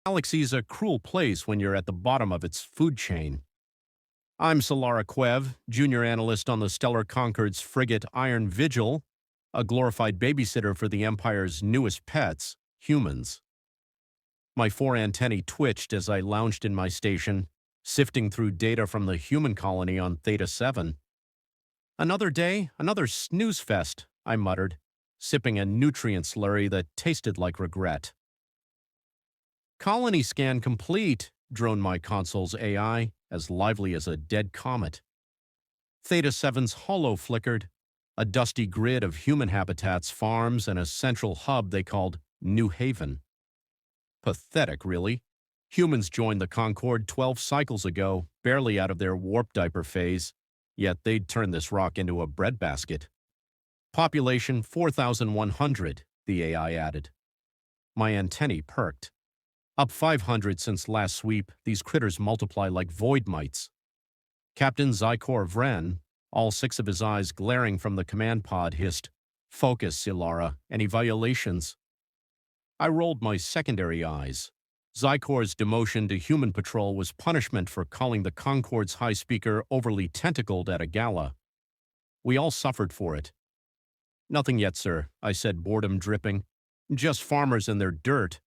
Galaxy's a cruel place when you're at the bottom of its food chain. I'm Solara Quev, junior analyst on the Stellar Concord's frigate Iron Vigil, a glorified babysitter for the Empire's newest pets, humans. My four antennae twitched as I lounged in my station, sifting through data from the human colony on Theta 7. Another day, another snooze fest, I muttered, sipping a nutrient slurry that tasted like regret. Colony scan complete, droned my console's AI, as lively as a dead comet. Theta 7's holo flickered, a dusty grid of human habitats, farms, and a central hub they called New Haven. Pathetic, really. Humans joined the Concorde 12 cycles ago, barely out of their warp diaper phase, yet they'd turn this rock into a breadbasket. Population 4,100, the AI added. My antennae perked. Up 500 since last sweep, these critters multiply like void mites. Captain Zykor Vren, all six of his eyes glaring from the command pod, hissed, "Focus, Silara, any violations?" I rolled my secondary eyes. Zykor's demotion to human patrol was punishment for calling the Concorde's high speaker overly tentacled at a gala. We all suffered for it. "Nothing yet, sir," I said, boredom dripping. "Just farmers and their dirt."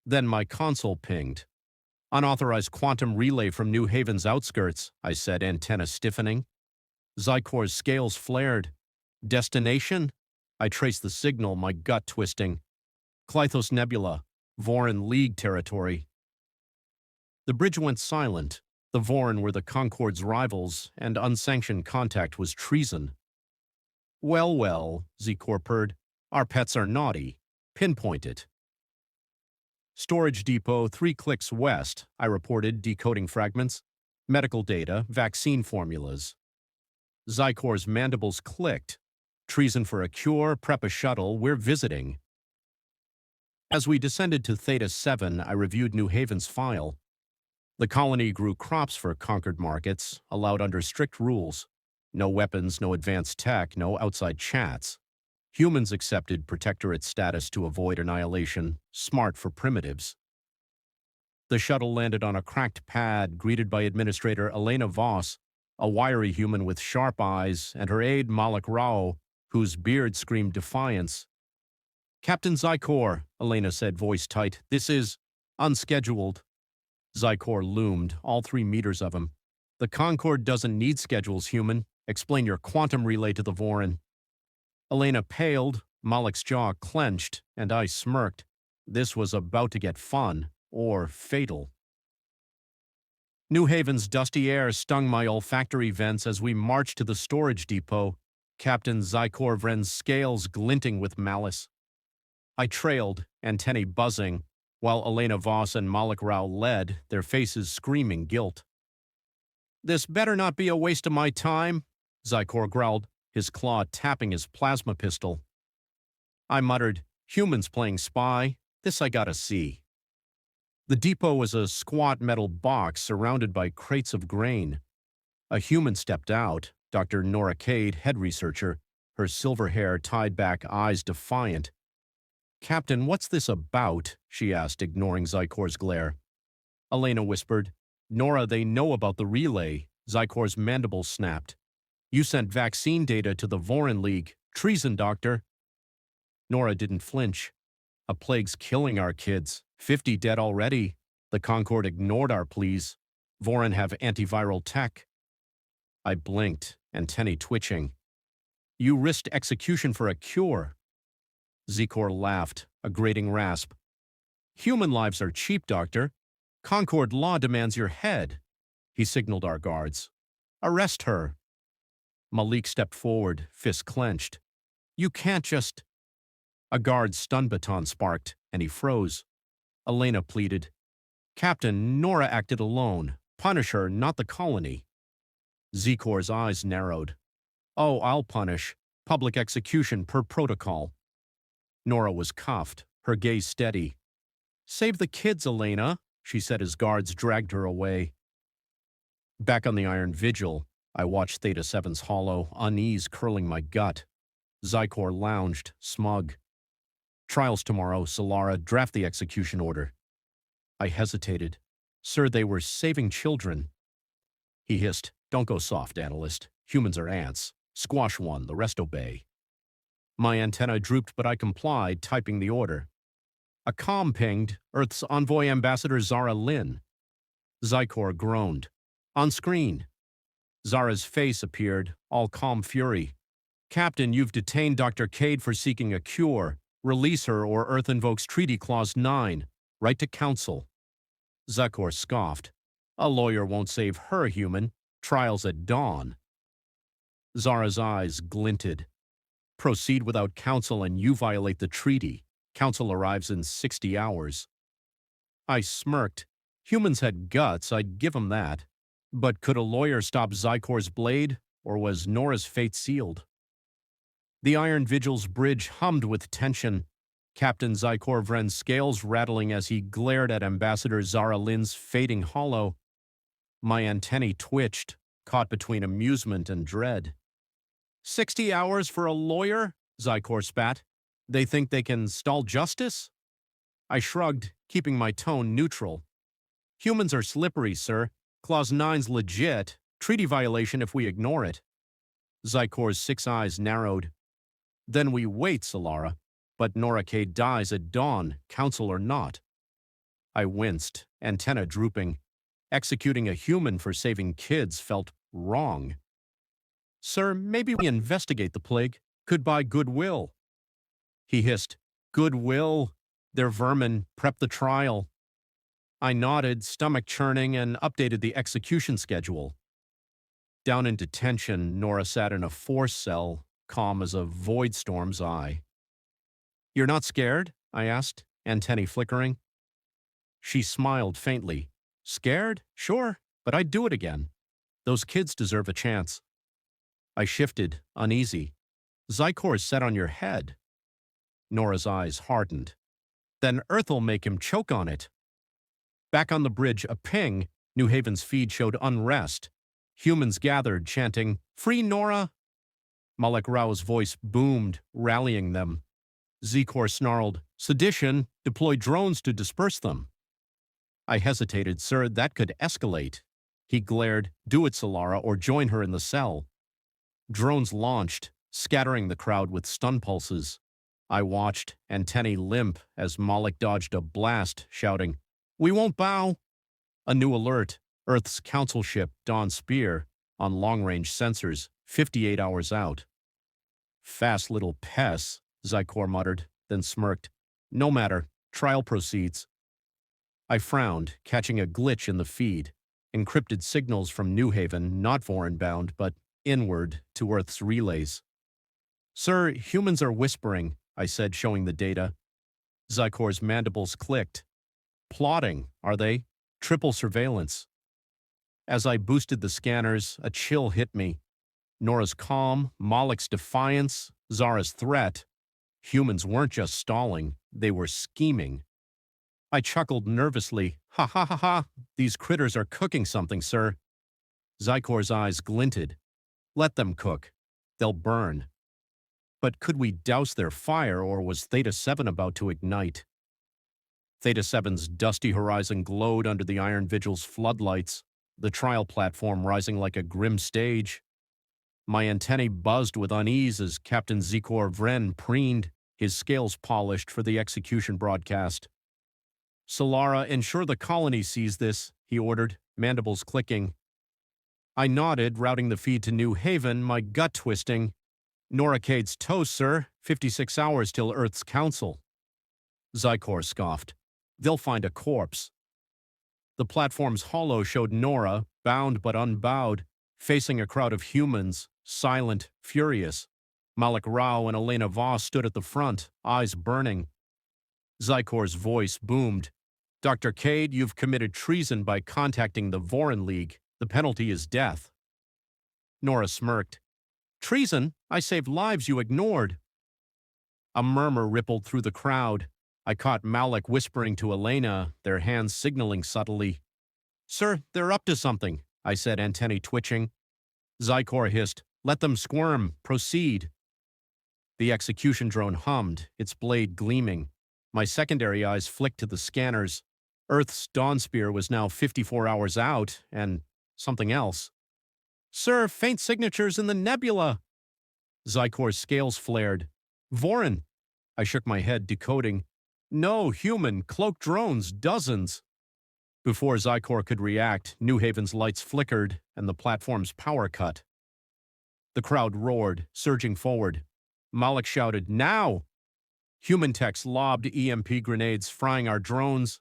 Then my console pinged. "Unauthorized quantum relay from New Haven's outskirts," I said, antenna stiffening. Zykor's scales flared. "Destination?" I traced the signal, my gut twisting. "Clythos Nebula, Voran League territory." The bridge went silent. The Voran were the Concorde's rivals, and unsanctioned contact was treason. "Well, well," Zykor purred. "Our pets are naughty. Pinpoint it." "Storage depot 3 clicks west," I reported, decoding fragments. "Medical data, vaccine formulas." Zykor's mandibles clicked. "Treason for a cure, prep a shuttle, we're visiting." As we descended to Theta 7, I reviewed New Haven's file. The colony grew crops for Concord markets, allowed under strict rules. No weapons, no advanced tech, no outside chats. Humans accepted protectorate status to avoid annihilation, smart for primitives. The shuttle landed on a cracked pad, greeted by Administrator Elena Voss, a wiry human with sharp eyes, and her aide Malik Rao, whose beard screamed defiance. "Captain Zykor," Elena said, voice tight, "this is unscheduled." Zykor loomed, all 3 meters of him. "The Concorde doesn't need schedules, human. Explain your quantum relay to the Voran." Elena paled, Malik's jaw clenched, and I smirked. This was about to get fun, or fatal. New Haven's dusty air stung my olfactory vents as we marched to the storage depot, Captain Zykor Vren's scales glinting with malice. I trailed, antennae buzzing, while Elena Voss and Malik Rao led, their faces screaming guilt. "This better not be a waste of my time," Zykor growled, his claw tapping his plasma pistol. I muttered, "Humans playing spy, this I gotta see." The depot was a squat metal box surrounded by crates of grain. A human stepped out, Dr. Nora Cade, head researcher, her silver hair tied back, eyes defiant. "Captain, what's this about?" she asked, ignoring Zykor's glare. Elena whispered, "Nora, they know about the relay." Zykor's mandibles snapped. "You sent vaccine data to the Voran League. Treason, Doctor." Nora didn't flinch. "A plague's killing our kids. 50 dead already. The Concorde ignored our pleas. Voran have antiviral tech." I blinked, antennae twitching. "You risked execution for a cure." Zykor laughed, a grating rasp. "Human lives are cheap, Doctor. Concorde law demands your head." He signaled our guards. "Arrest her." Malik stepped forward, fist clenched. "You can't just—" A guard's stun baton sparked, and he froze. Elena pleaded, "Captain, Nora acted alone. Punish her, not the colony." Zykor's eyes narrowed. "Oh, I'll punish. Public execution per protocol." Nora was cuffed, her gaze steady. "Save the kids, Elena," she said as guards dragged her away. Back on the Iron Vigil, I watched Theta 7's holo, unease curling my gut. Zykor lounged, smug. "Trials tomorrow, Solara. Draft the execution order." I hesitated. Sir, they were saving children. He hissed, "Don't go soft, analyst. Humans are ants. Squash one, the rest obey." My antenna drooped, but I complied, typing the order. A comm pinged, Earth's envoy ambassador Zara Lynn. Zykor groaned. On screen. Zara's face appeared, all calm fury. "Captain, you've detained Dr. Cade for seeking a cure. Release her or Earth invokes Treaty Clause 9. Right to counsel." Zykor scoffed. "A lawyer won't save her, human. Trial's at dawn." Zara's eyes glinted. "Proceed without counsel and you violate the treaty. Counsel arrives in 60 hours. I smirked. Humans had guts, I'd give 'em that. But could a lawyer stop Zykor's blade, or was Nora's fate sealed? The Iron Vigil's bridge hummed with tension, Captain Zykor Vren's scales rattling as he glared at Ambassador Zara Lynn's fading hollow. My antennae twitched, caught between amusement and dread. 60 hours for a lawyer? Zykor spat. They think they can stall justice? I shrugged, keeping my tone neutral. Humans are slippery, sir. Clause 9's legit. Treaty violation if we ignore it. Zykor's 6 eyes narrowed. Then we wait, Solara. But Nora Cade dies at dawn, counsel or not. I winced, antenna drooping. Executing a human for saving kids felt wrong. Sir, maybe we investigate the plague. Could buy goodwill. He hissed, Goodwill? They're vermin. Prep the trial. I nodded, stomach churning, and updated the execution schedule. Down in detention, Nora sat in a force cell, calm as a void storm's eye. You're not scared? I asked, antennae flickering. She smiled faintly. Scared? Sure, but I'd do it again. Those kids deserve a chance. I shifted, uneasy. Zykor's set on your head. Nora's eyes hardened. Then Earth'll make him choke on it. Back on the bridge, a ping, New Haven's feed showed unrest. Humans gathered, chanting, Free Nora! Malek Rao's voice boomed, rallying them. Zykor snarled, Sedition, deploy drones to disperse them. I hesitated, sir, that could escalate. He glared, do it, Solara, or join her in the cell. Drones launched, scattering the crowd with stun pulses. I watched, antennae limp, as Malek dodged a blast, shouting, We won't bow! A new alert, Earth's council ship, Dawn Spear, on long-range sensors, 58 hours out. Fast little pests, Zykor muttered, then smirked. No matter, trial proceeds. I frowned, catching a glitch in the feed. Encrypted signals from New Haven, not foreign-bound, but inward to Earth's relays. Sir, humans are whispering, I said, showing the data. Zykor's mandibles clicked. Plotting, are they? Triple surveillance. As I boosted the scanners, a chill hit me. Nora's calm, Malek's defiance, Zara's threat. Humans weren't just stalling, they were scheming. I chuckled nervously. Ha ha ha ha, these critters are cooking something, sir. Zykor's eyes glinted. Let them cook. They'll burn. But could we douse their fire, or was Theta 7 about to ignite? Theta 7's dusty horizon glowed under the Iron Vigil's floodlights, the trial platform rising like a grim stage. My antennae buzzed with unease as Captain Zykor Vren preened, his scales polished for the execution broadcast. Solara, ensure the colony sees this, he ordered, mandibles clicking. I nodded, routing the feed to New Haven, my gut twisting. Nora Cade's toast, sir. 56 hours till Earth's council. Zykor scoffed. They'll find a corpse. The platform's hollow showed Nora, bound but unbowed, facing a crowd of humans, silent, furious. Malek Rao and Elena Voss stood at the front, eyes burning. Zykor's voice boomed. Dr. Cade, you've committed treason by contacting the Vorin League. The penalty is death. Nora smirked. Treason? I saved lives you ignored. A murmur rippled through the crowd. I caught Malek whispering to Elena, their hands signaling subtly. Sir, they're up to something, I said, antennae twitching. Zykor hissed, Let them squirm. Proceed. The execution drone hummed, its blade gleaming. My secondary eyes flicked to the scanners. Earth's dawn spear was now 54 hours out, and something else. Sir, faint signatures in the nebula! Zykor's scales flared. Vorin! I shook my head, decoding. No, human, cloaked drones, dozens. Before Zykor could react, New Haven's lights flickered and the platform's power cut. The crowd roared, surging forward. Malik shouted, now! Human techs lobbed EMP grenades, frying our drones.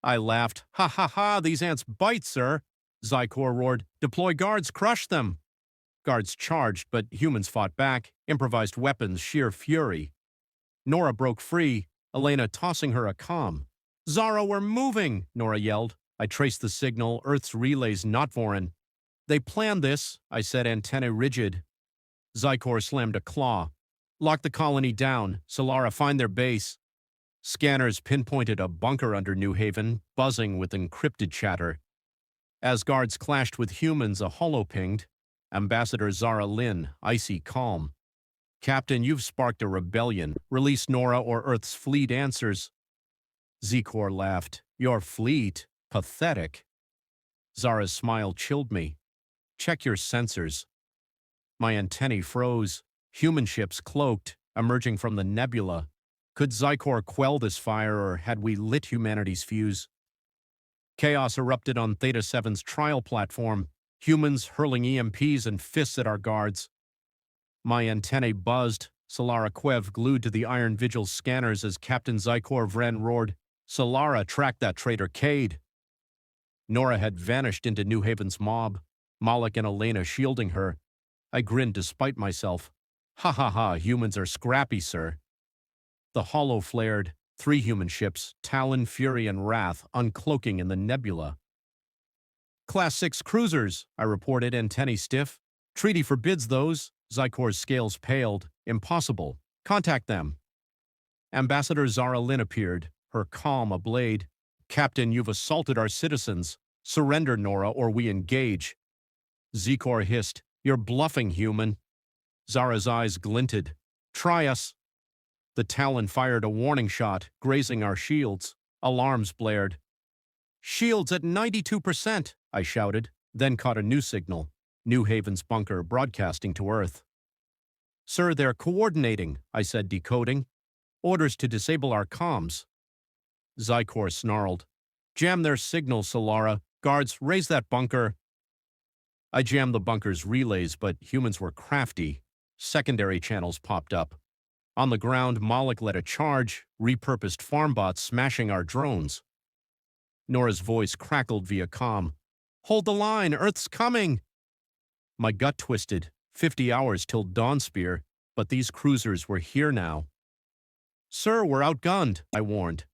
I laughed. Ha ha ha, these ants bite, sir! Zykor roared, deploy guards, crush them! Guards charged, but humans fought back, improvised weapons, sheer fury. Nora broke free, Elena tossing her a comm. Zara, we're moving, Nora yelled. I traced the signal, Earth's relays, not Vorin. They planned this, I said, antennae rigid. Zykor slammed a claw. Lock the colony down. Solara, find their base. Scanners pinpointed a bunker under New Haven, buzzing with encrypted chatter. As guards clashed with humans, a holo pinged. Ambassador Zara Lynn, icy calm. Captain, you've sparked a rebellion. Release Nora or Earth's fleet answers. Zykor laughed. Your fleet? Pathetic. Zara's smile chilled me. Check your sensors. My antennae froze. Human ships cloaked, emerging from the nebula. Could Zykor quell this fire, or had we lit humanity's fuse? Chaos erupted on Theta 7's trial platform, humans hurling EMPs and fists at our guards. My antennae buzzed, Solara Quev glued to the Iron Vigil's scanners as Captain Zykor Vren roared, Solara, track that traitor Cade. Nora had vanished into New Haven's mob, Malik and Elena shielding her. I grinned despite myself. Ha ha ha, humans are scrappy, sir. The holo flared, 3 human ships, Talon, Fury, and Wrath, uncloaking in the nebula. Class 6 cruisers, I reported, antennae stiff. Treaty forbids those. Zykor's scales paled. Impossible. Contact them. Ambassador Zara Lynn appeared, her calm ablade. Captain, you've assaulted our citizens. Surrender, Nora, or we engage. Zykor hissed, you're bluffing, human. Zara's eyes glinted. Try us. The Talon fired a warning shot, grazing our shields. Alarms blared. Shields at 92%, I shouted, then caught a new signal. New Haven's bunker broadcasting to Earth. Sir, they're coordinating, I said, decoding. Orders to disable our comms. Zykor snarled. Jam their signal, Solara. Guards, raise that bunker. I jammed the bunker's relays, but humans were crafty. Secondary channels popped up. On the ground, Malik led a charge, repurposed farm bots smashing our drones. Nora's voice crackled via comm. Hold the line, Earth's coming! My gut twisted. 50 hours till dawn spear, but these cruisers were here now. Sir, we're outgunned, I warned.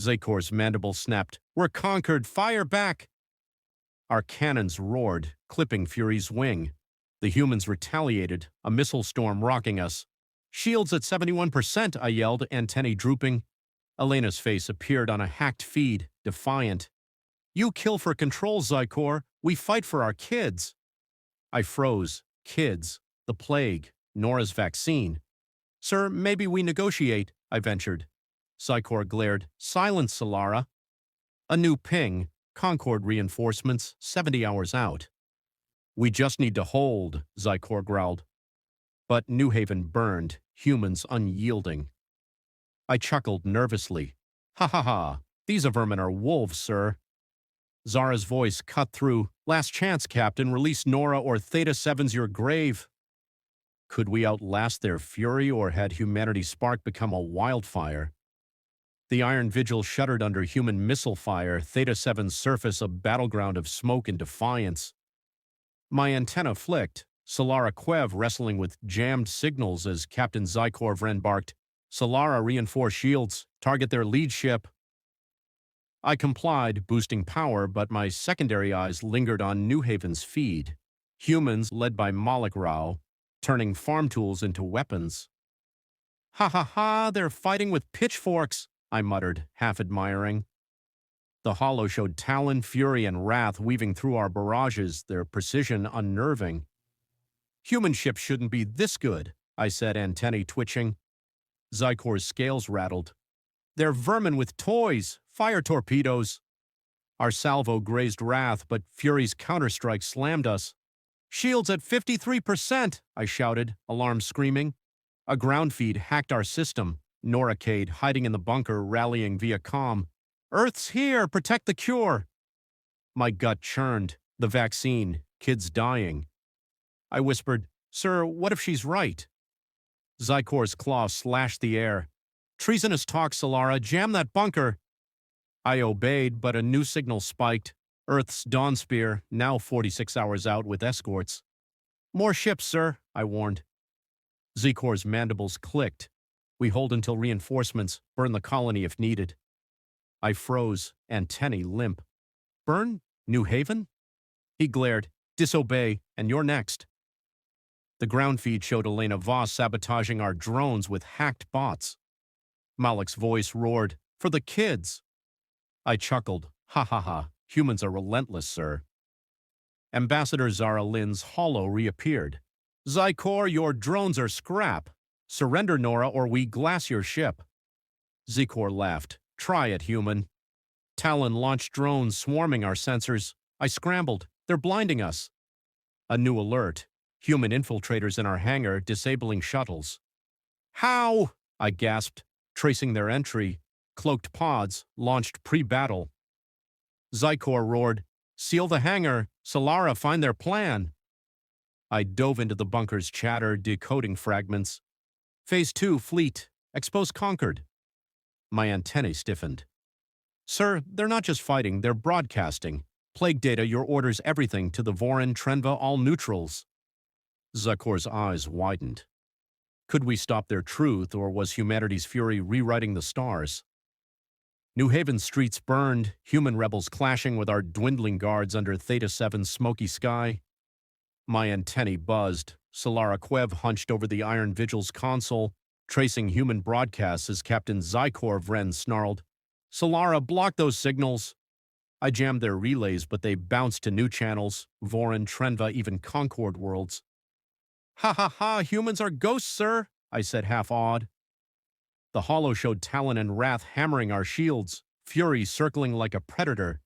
Zykor's mandible snapped. We're conquered, fire back! Our cannons roared, clipping Fury's wing. The humans retaliated, a missile storm rocking us. Shields at 71%, I yelled, antennae drooping. Elena's face appeared on a hacked feed, defiant. You kill for control, Zykor. We fight for our kids. I froze. Kids. The plague. Nora's vaccine. Sir, maybe we negotiate, I ventured. Zykor glared. Silence, Solara. A new ping. Concord reinforcements, 70 hours out. We just need to hold, Zykor growled. But New Haven burned, humans unyielding. I chuckled nervously. Ha ha ha, these vermin are wolves, sir. Zara's voice cut through. Last chance, Captain, release Nora or Theta 7's your grave. Could we outlast their fury, or had humanity's spark become a wildfire? The Iron Vigil shuddered under human missile fire, Theta 7's surface a battleground of smoke and defiance. My antenna flicked, Solara Quev wrestling with jammed signals as Captain Zykor Vren barked, Solara, reinforce shields, target their lead ship. I complied, boosting power, but my secondary eyes lingered on New Haven's feed. Humans, led by Malik Rao, turning farm tools into weapons. Ha ha ha, they're fighting with pitchforks, I muttered, half admiring. The holo showed Talon, Fury, and Wrath weaving through our barrages, their precision unnerving. Human ships shouldn't be this good, I said, antennae twitching. Zykor's scales rattled. They're vermin with toys, fire torpedoes. Our salvo grazed Wrath, but Fury's counterstrike slammed us. "Shields at 53%, I shouted, alarm screaming. A ground feed hacked our system, Noracade hiding in the bunker rallying via comm. "Earth's here! Protect the cure!" My gut churned. The vaccine. Kids dying. I whispered, "Sir, what if she's right?" Zykor's claw slashed the air. "Treasonous talk, Solara. Jam that bunker!" I obeyed, but a new signal spiked. Earth's Dawn Spear, now 46 hours out with escorts. "More ships, sir," I warned. Zykor's mandibles clicked. "We hold until reinforcements. Burn the colony if needed." I froze, antennae limp. "Burn? New Haven?" He glared. "Disobey, and you're next." The ground feed showed Elena Voss sabotaging our drones with hacked bots. Malik's voice roared, "For the kids!" I chuckled. "Ha ha ha, humans are relentless, sir." Ambassador Zara Lynn's holo reappeared. "Zykor, your drones are scrap. Surrender, Nora, or we glass your ship." Zykor laughed. "Try it, human." Talon launched drones swarming our sensors. I scrambled. "They're blinding us." A new alert. Human infiltrators in our hangar disabling shuttles. "How?" I gasped, tracing their entry. Cloaked pods, launched pre-battle. Zykor roared, "Seal the hangar! Solara, find their plan!" I dove into the bunker's chatter, decoding fragments. "Phase 2, fleet. Expose Concord." My antennae stiffened. "Sir, they're not just fighting, they're broadcasting. Plague data, your orders everything to the Vorin, Trenva, all neutrals." Zykor's eyes widened. Could we stop their truth, or was humanity's fury rewriting the stars? New Haven streets burned, human rebels clashing with our dwindling guards under Theta 7's smoky sky. My antennae buzzed. Solara Kwev hunched over the Iron Vigil's console, tracing human broadcasts as Captain Zykor Vren snarled, "Solara, block those signals." I jammed their relays, but they bounced to new channels, Vorin, Trenva, even Concord worlds. "Ha ha ha, humans are ghosts, sir," I said half-awed. The holo showed Talon and Wrath hammering our shields, Fury circling like a predator.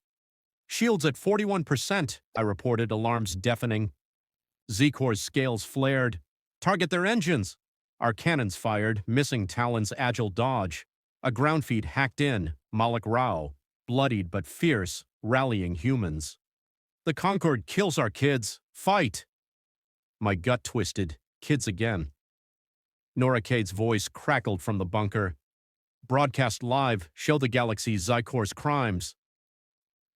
"Shields at 41%, I reported, alarms deafening. Zykor's scales flared. "Target their engines!" Our cannons fired, missing Talon's agile dodge. A ground feed hacked in, Malik Rao, bloodied but fierce, rallying humans. "The Concord kills our kids! Fight!" My gut twisted. Kids again. Noracade's voice crackled from the bunker. "Broadcast live, show the galaxy Zykor's crimes."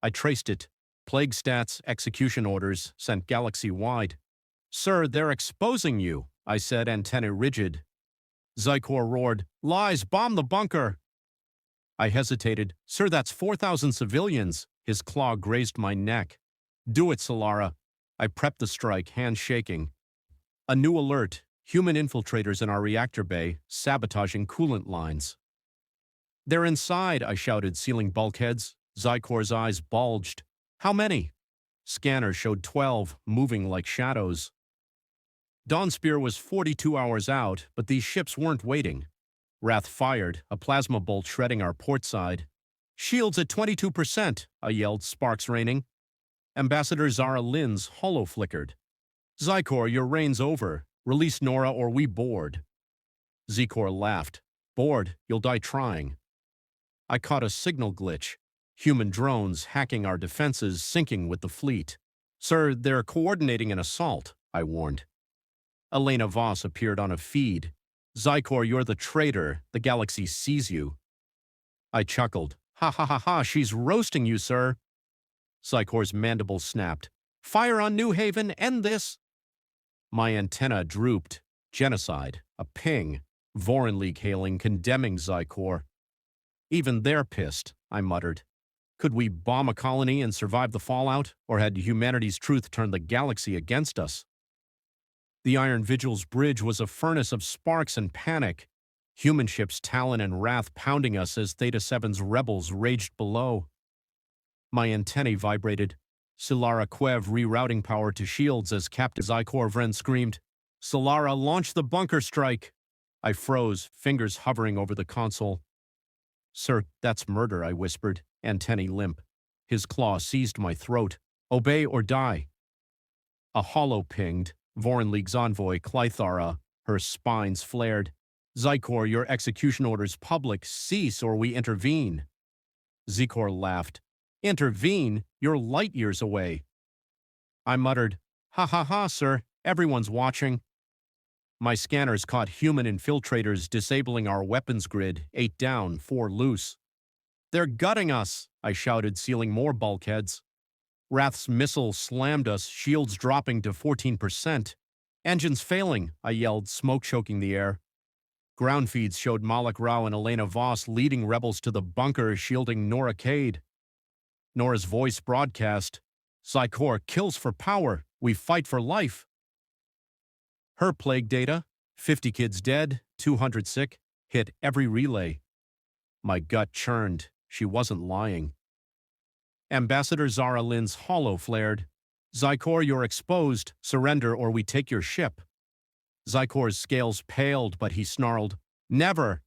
I traced it. Plague stats, execution orders, sent galaxy-wide. "Sir, they're exposing you," I said, antennae rigid. Zykor roared, "Lies, bomb the bunker!" I hesitated. "Sir, that's 4,000 civilians." His claw grazed my neck. "Do it, Solara." I prepped the strike, hands shaking. A new alert. Human infiltrators in our reactor bay, sabotaging coolant lines. "They're inside," I shouted, sealing bulkheads. Zykor's eyes bulged. "How many?" Scanners showed 12, moving like shadows. Dawnspear was 42 hours out, but these ships weren't waiting. Wrath fired, a plasma bolt shredding our port side. "Shields at 22%, I yelled, sparks raining. Ambassador Zara Lynn's holo flickered. "Zykor, your reign's over. Release Nora or we board." Zykor laughed. "Board, you'll die trying." I caught a signal glitch. Human drones hacking our defenses, syncing with the fleet. "Sir, they're coordinating an assault," I warned. Elena Voss appeared on a feed. "Zykor, you're the traitor. The galaxy sees you." I chuckled. "Ha ha ha ha, she's roasting you, sir." Zykor's mandible snapped. "Fire on New Haven, end this." My antenna drooped. Genocide. A ping. Vorin League hailing, condemning Zykor. "Even they're pissed," I muttered. Could we bomb a colony and survive the fallout, or had humanity's truth turned the galaxy against us? The Iron Vigil's bridge was a furnace of sparks and panic. Human ships Talon and Wrath pounding us as Theta 7's rebels raged below. My antennae vibrated. Solara Kwev rerouting power to shields as Captain Zykor Vren screamed, "Solara, launch the bunker strike!" I froze, fingers hovering over the console. "Sir, that's murder," I whispered, antennae limp. His claw seized my throat. Obey or die. A hollow pinged. Voron League's envoy, Clythara, her spines flared. Zykor, your execution orders public. Cease or we intervene. Zykor laughed. Intervene? You're light years away. I muttered, ha ha ha, sir. Everyone's watching. My scanners caught human infiltrators disabling our weapons grid, 8 down, 4 loose. They're gutting us, I shouted, sealing more bulkheads. Wrath's missile slammed us, shields dropping to 14%. Engines failing, I yelled, smoke choking the air. Ground feeds showed Malik Rao and Elena Voss leading rebels to the bunker, shielding Nora Cade. Nora's voice broadcast, Zykor kills for power, we fight for life. Her plague data, 50 kids dead, 200 sick, hit every relay. My gut churned. She wasn't lying. Ambassador Zara Lynn's hollow flared. Zykor, you're exposed. Surrender or we take your ship. Zykor's scales paled, but he snarled, never.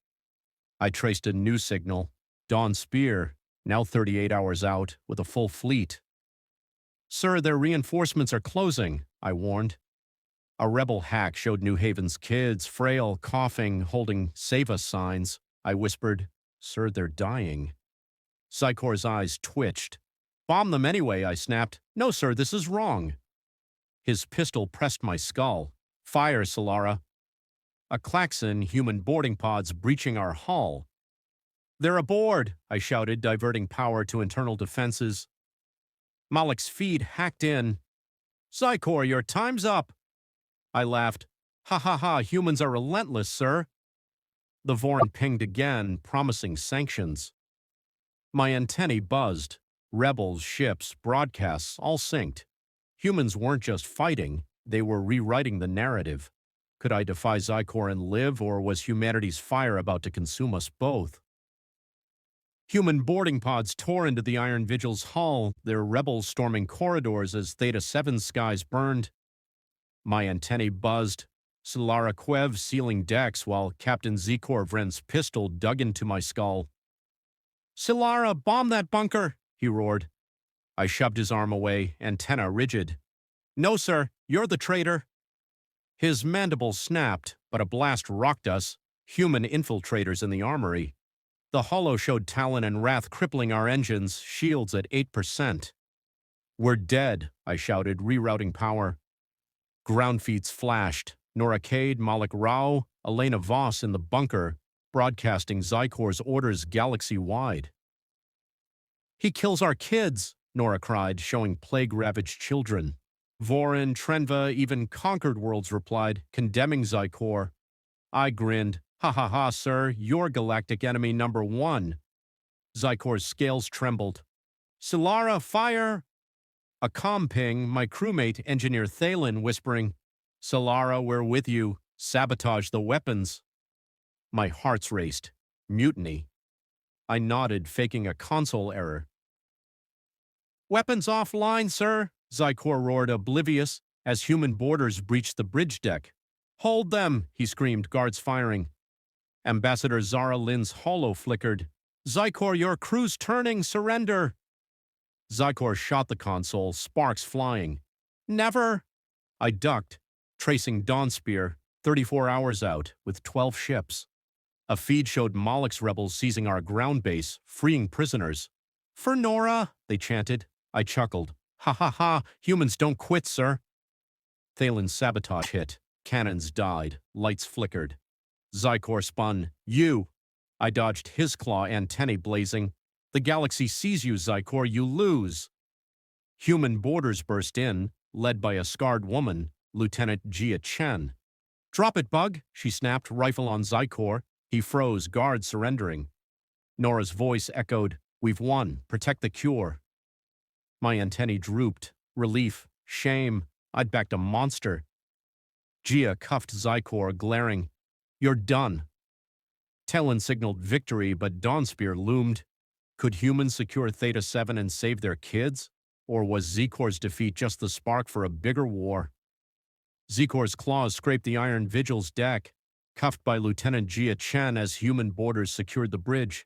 I traced a new signal. Dawn Spear, now 38 hours out, with a full fleet. Sir, their reinforcements are closing, I warned. A rebel hack showed New Haven's kids, frail, coughing, holding save us signs. I whispered, sir, they're dying. Zykor's eyes twitched. Bomb them anyway, I snapped. No, sir, this is wrong. His pistol pressed my skull. Fire, Solara. A klaxon, human boarding pods breaching our hull. They're aboard, I shouted, diverting power to internal defenses. Malik's feed hacked in. Zykor, your time's up. I laughed. Ha ha ha, humans are relentless, sir. The Voron pinged again, promising sanctions. My antennae buzzed. Rebels, ships, broadcasts, all synced. Humans weren't just fighting, they were rewriting the narrative. Could I defy Zykor and live, or was humanity's fire about to consume us both? Human boarding pods tore into the Iron Vigil's hull, their rebels storming corridors as Theta 7's skies burned. My antennae buzzed. Solara Kwev sealing decks while Captain Zykor Vren's pistol dug into my skull. Solara, bomb that bunker, he roared. I shoved his arm away, antenna rigid. No, sir, you're the traitor. His mandibles snapped, but a blast rocked us, human infiltrators in the armory. The hollow showed Talon and Wrath crippling our engines, shields at 8%. We're dead, I shouted, rerouting power. Ground feeds flashed. Nora Cade, Malik Rao, Elena Voss in the bunker, broadcasting Zykor's orders galaxy-wide. He kills our kids, Nora cried, showing plague-ravaged children. Voron, Trenva, even conquered worlds replied, condemning Zykor. I grinned. Ha ha ha, sir, you're galactic enemy number 1. Zykor's scales trembled. Solara, fire! A comm ping, my crewmate, Engineer Thalen, whispering, Solara, we're with you. Sabotage the weapons. My hearts raced. Mutiny. I nodded, faking a console error. Weapons offline, sir, Zykor roared, oblivious, as human boarders breached the bridge deck. Hold them, he screamed, guards firing. Ambassador Zara Lynn's hollow flickered. Zykor, your crew's turning, surrender! Zykor shot the console, sparks flying. Never! I ducked, tracing Dawn Spear, 34 hours out, with 12 ships. A feed showed Malik's rebels seizing our ground base, freeing prisoners. For Nora, they chanted. I chuckled. Ha ha ha, humans don't quit, sir. Thalen's sabotage hit. Cannons died. Lights flickered. Zykor spun. You! I dodged his claw, antennae blazing. The galaxy sees you, Zykor, you lose. Human boarders burst in, led by a scarred woman, Lieutenant Jia Chen. Drop it, Bug, she snapped, rifle on Zykor. He froze, guard surrendering. Nora's voice echoed, we've won, protect the cure. My antennae drooped. Relief, shame. I'd backed a monster. Jia cuffed Zykor, glaring. You're done. Talon signaled victory, but Dawnspear loomed. Could humans secure Theta 7 and save their kids? Or was Zykor's defeat just the spark for a bigger war? Zykor's claws scraped the Iron Vigil's deck, cuffed by Lieutenant Jia Chen as human boarders secured the bridge.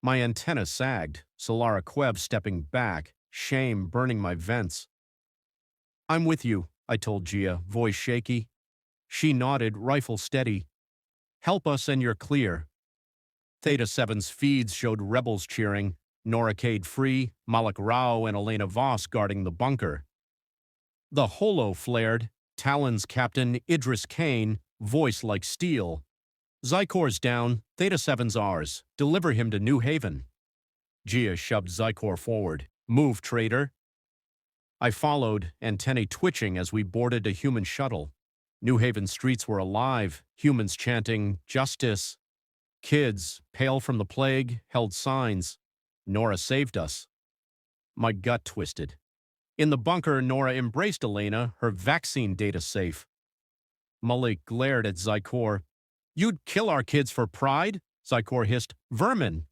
My antenna sagged, Solara Queb stepping back, shame burning my vents. I'm with you, I told Gia, voice shaky. She nodded, rifle steady. Help us and you're clear. Theta 7's feeds showed rebels cheering, Nora Cade free, Malik Rao and Elena Voss guarding the bunker. The holo flared, Talon's captain Idris Kane, voice like steel. Zykor's down, Theta 7's ours. Deliver him to New Haven. Gia shoved Zykor forward. Move, traitor. I followed, antennae twitching as we boarded a human shuttle. New Haven streets were alive, humans chanting, justice. Kids, pale from the plague, held signs. Nora saved us. My gut twisted. In the bunker, Nora embraced Elena, her vaccine data safe. Malik glared at Zykor. You'd kill our kids for pride? Zykor hissed. Vermin.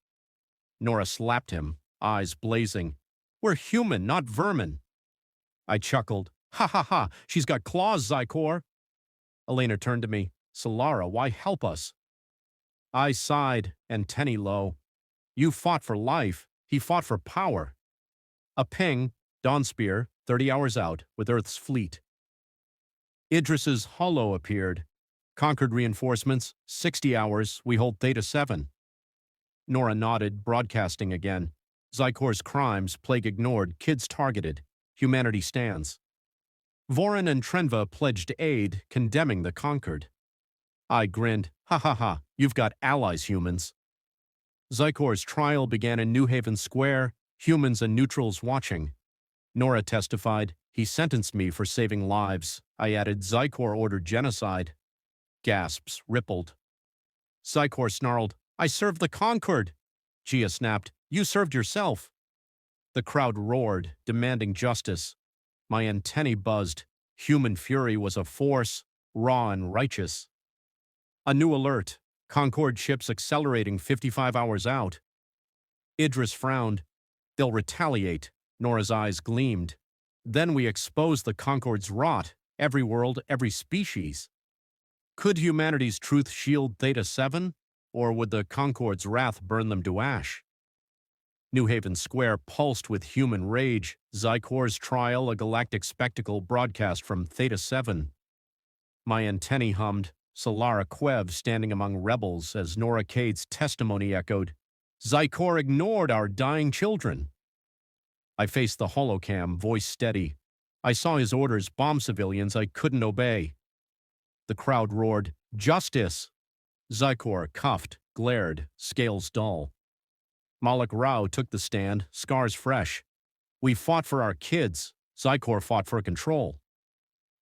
Nora slapped him, eyes blazing. We're human, not vermin. I chuckled. Ha ha ha, she's got claws, Zykor. Elena turned to me. Solara, why help us? I sighed, antennae low. You fought for life. He fought for power. A ping, Dawnspear, 30 hours out, with Earth's fleet. Idris's holo appeared. Conquered reinforcements, 60 hours, we hold Theta 7. Nora nodded, broadcasting again. Zykor's crimes, plague ignored, kids targeted. Humanity stands. Vorin and Trenva pledged aid, condemning the conquered. I grinned. Ha ha ha, you've got allies, humans. Zykor's trial began in New Haven Square, humans and neutrals watching. Nora testified, he sentenced me for saving lives. I added, Zykor ordered genocide. Gasps rippled. Zykor snarled, I served the conquered. Gia snapped, you served yourself. The crowd roared, demanding justice. My antennae buzzed. Human fury was a force, raw and righteous. A new alert. Concord ships accelerating 55 hours out. Idris frowned. They'll retaliate. Nora's eyes gleamed. Then we expose the Concord's rot. Every world, every species. Could humanity's truth shield Theta 7? Or would the Concord's wrath burn them to ash? New Haven Square pulsed with human rage. Zykor's trial, a galactic spectacle broadcast from Theta 7. My antennae hummed. Solara Quev standing among rebels as Nora Cade's testimony echoed. Zykor ignored our dying children. I faced the holocam, voice steady. I saw his orders bomb civilians I couldn't obey. The crowd roared, Justice! Zykor cuffed, glared, scales dull. Malik Rao took the stand, scars fresh. We fought for our kids. Zykor fought for control.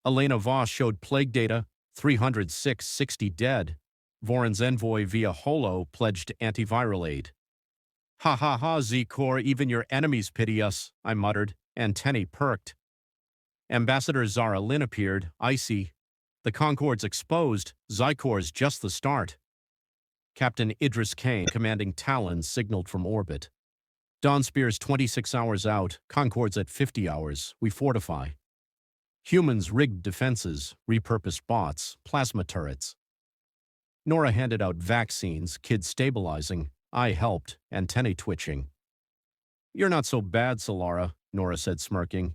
Elena Voss showed plague data, 306 dead. Vorin's envoy via holo pledged antiviral aid. Ha ha ha, Zykor, even your enemies pity us, I muttered. Antennae perked. Ambassador Zara Lynn appeared, icy. The Concord's exposed, Zykor's just the start. Captain Idris Kane, commanding Talon, signaled from orbit. Dawnspear's 26 hours out, Concord's at 50 hours. We fortify. Humans rigged defenses, repurposed bots, plasma turrets. Nora handed out vaccines, kids stabilizing. I helped, antennae twitching. You're not so bad, Solara, Nora said, smirking.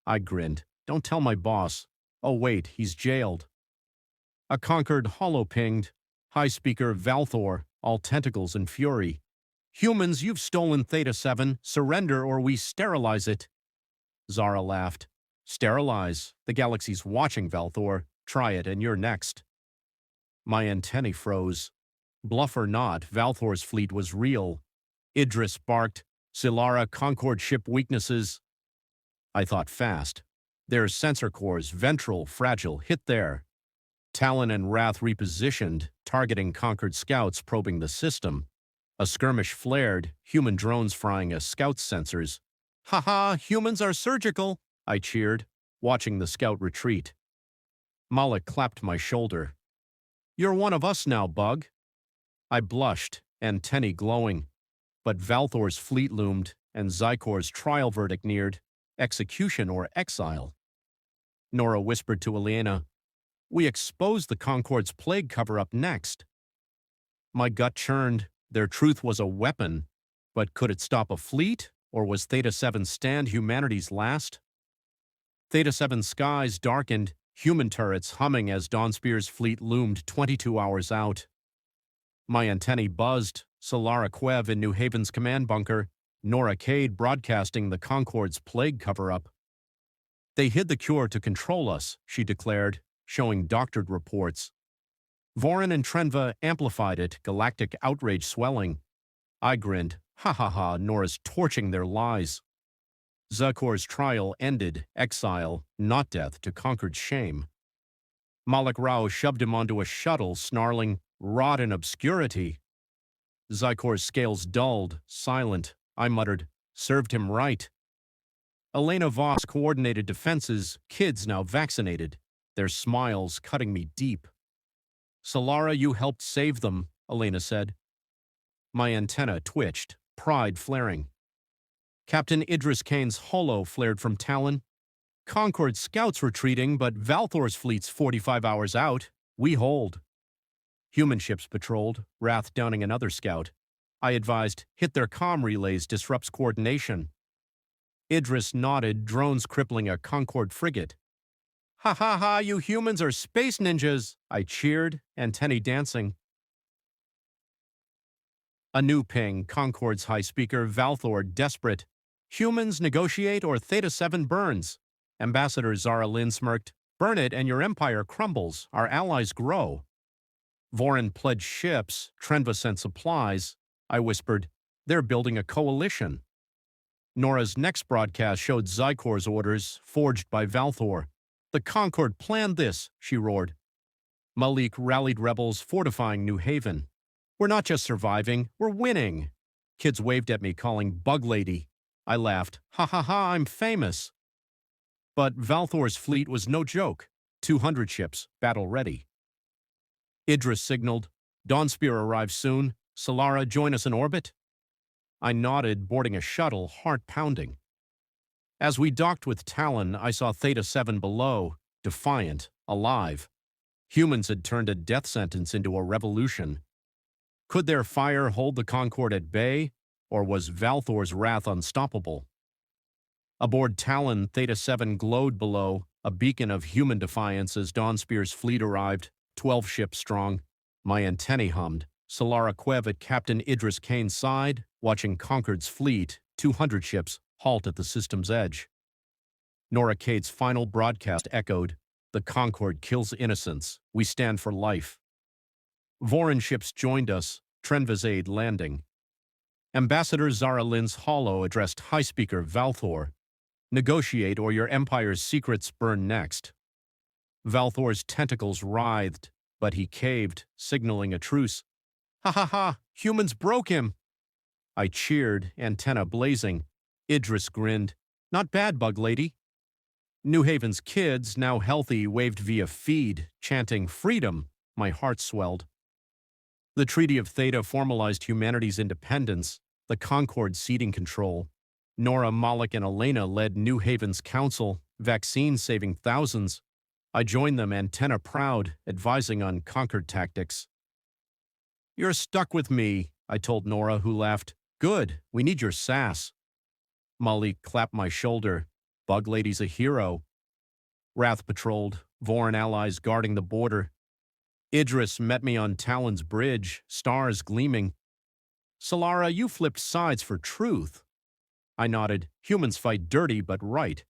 I grinned. Don't tell my boss. Oh wait, he's jailed. A conquered holo pinged. High speaker Valthor, all tentacles and fury. Humans, you've stolen Theta 7. Surrender or we sterilize it. Zara laughed. Sterilize. The galaxy's watching, Valthor. Try it and you're next. My antennae froze. Bluff or not, Valthor's fleet was real. Idris barked. Solara Concord ship weaknesses. I thought fast. There's sensor cores, ventral, fragile, hit there. Talon and Wrath repositioned, targeting Conquered scouts probing the system. A skirmish flared, human drones frying as scout sensors. Ha ha, humans are surgical, I cheered, watching the scout retreat. Malik clapped my shoulder. You're one of us now, Bug. I blushed, antennae glowing. But Valthor's fleet loomed, and Zykor's trial verdict neared, execution or exile. Nora whispered to Elena, we exposed the Concord's plague cover-up next. My gut churned. Their truth was a weapon, But could it stop a fleet, or was Theta 7's stand humanity's last? Theta 7's skies darkened, human turrets humming as Dawnspear's fleet loomed 22 hours out. My antennae buzzed, Solara Quev in New Haven's command bunker, Nora Cade broadcasting the Concorde's plague cover-up. They hid the cure to control us, she declared, showing doctored reports. Vorin and Trenva amplified it, galactic outrage swelling. I grinned. Ha ha ha, Nora's torching their lies. Zakor's trial ended, exile, not death, to conquered shame. Malik Rao shoved him onto a shuttle, snarling, rot in obscurity. Zykor's scales dulled, silent. I muttered, served him right. Elena Voss coordinated defenses, kids now vaccinated, their smiles cutting me deep. Solara, you helped save them, Elena said. My antenna twitched, pride flaring. Captain Idris Kane's holo flared from Talon. Concorde scouts retreating, but Valthor's fleet's 45 hours out. We hold. Human ships patrolled, Wrath downing another scout. I advised, hit their comm relays disrupts coordination. Idris nodded, drones crippling a Concorde frigate. Ha ha ha, you humans are space ninjas, I cheered, antennae dancing. A new ping, Concorde's high speaker, Valthor desperate. Humans negotiate or Theta 7 burns. Ambassador Zara Lynn smirked, burn it and your empire crumbles, our allies grow. Vorin pledged ships, Trenva sent supplies. I whispered, they're building a coalition. Nora's next broadcast showed Zykor's orders, forged by Valthor. The Concorde planned this, she roared. Malik rallied rebels, fortifying New Haven. We're not just surviving, we're winning. Kids waved at me, calling Bug Lady. I laughed, ha ha ha, I'm famous. But Valthor's fleet was no joke. 200 ships, battle ready. Idris signaled, Dawnspear arrives soon. Solara, join us in orbit? I nodded, boarding a shuttle, heart pounding. As we docked with Talon, I saw Theta 7 below, defiant, alive. Humans had turned a death sentence into a revolution. Could their fire hold the Concorde at bay, or was Valthor's wrath unstoppable? Aboard Talon, Theta 7 glowed below, a beacon of human defiance as Dawnspear's fleet arrived, 12 ships strong. My antennae hummed. Solara Quev at Captain Idris Kane's side, watching Concorde's fleet, 200 ships, halt at the system's edge. Nora Cade's final broadcast echoed, the Concorde kills innocents, we stand for life. Vorin ships joined us, Trenva's aid landing. Ambassador Zara Lynn's holo addressed high speaker Valthor, negotiate or your empire's secrets burn next. Valthor's tentacles writhed, but he caved, signaling a truce. Ha ha ha, humans broke him. I cheered, antenna blazing. Idris grinned. Not bad, Bug Lady. New Haven's kids, now healthy, waved via feed, chanting freedom. My heart swelled. The Treaty of Theta formalized humanity's independence, the Concorde ceding control. Nora, Malik, and Elena led New Haven's council, vaccines saving thousands. I joined them, antenna proud, advising on conquered tactics. You're stuck with me, I told Nora, who laughed. Good, we need your sass. Malik clapped my shoulder. Bug Lady's a hero. Wrath patrolled, Vorin allies guarding the border. Idris met me on Talon's bridge, stars gleaming. Solara, you flipped sides for truth. I nodded. Humans fight dirty but right.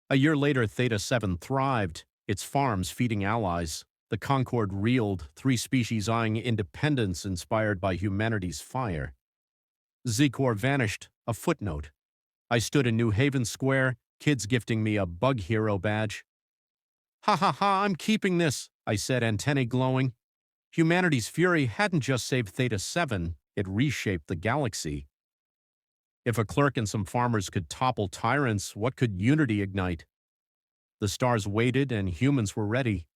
A year later, Theta 7 thrived, its farms feeding allies. The Concorde reeled, 3 species eyeing independence inspired by humanity's fire. Zikor vanished, a footnote. I stood in New Haven Square, kids gifting me a bug hero badge. Ha ha ha, I'm keeping this, I said, antennae glowing. Humanity's fury hadn't just saved Theta 7, it reshaped the galaxy. If a clerk and some farmers could topple tyrants, what could unity ignite? The stars waited and humans were ready.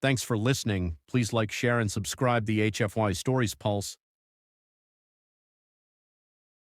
Thanks for listening. Please like, share, and subscribe the HFY Stories Pulse.